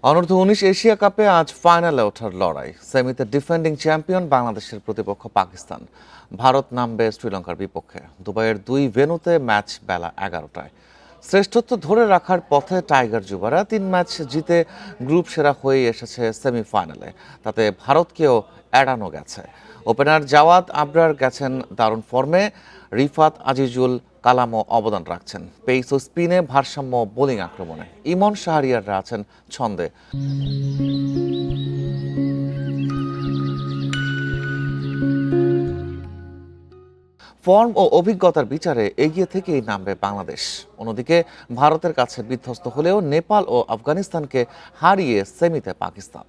অনূর্ধ্ব-19 Asia কাপে আজ ফাইনালে ওঠার লড়াই। সেমিতে ডিফেন্ডিং চ্যাম্পিয়ন বাংলাদেশের প্রতিপক্ষ পাকিস্তান। ভারত নামবে শ্রীলঙ্কার বিপক্ষে। দুবাইয়ের দুই ভেন্যুতে ম্যাচ বেলা 11টায়। শ্রেষ্ঠত্ব ধরে রাখার পথে টাইগার যুবারা 3 ম্যাচ জিতে গ্রুপ সেরা হয়ে এসেছে সেমিফাইনালে। তাতে ভারতকেও এড়ানো গেছে। ওপেনার জাওয়াদ আবরার গেছেন দারুণ ফর্মে। রিফাত আজিজুল কালামও অবদান রাখছেন পেস ও স্পিনে ভারসাম্য বোলিং আক্রমণে। ইমন শাহরিয়াররা আছেন ছন্দে। ফর্ম ও অভিজ্ঞতার বিচারে এগিয়ে থেকেই নামবে বাংলাদেশ। অন্যদিকে ভারতের কাছে বিধ্বস্ত হলেও নেপাল ও আফগানিস্তানকে হারিয়ে সেমিতে পাকিস্তান।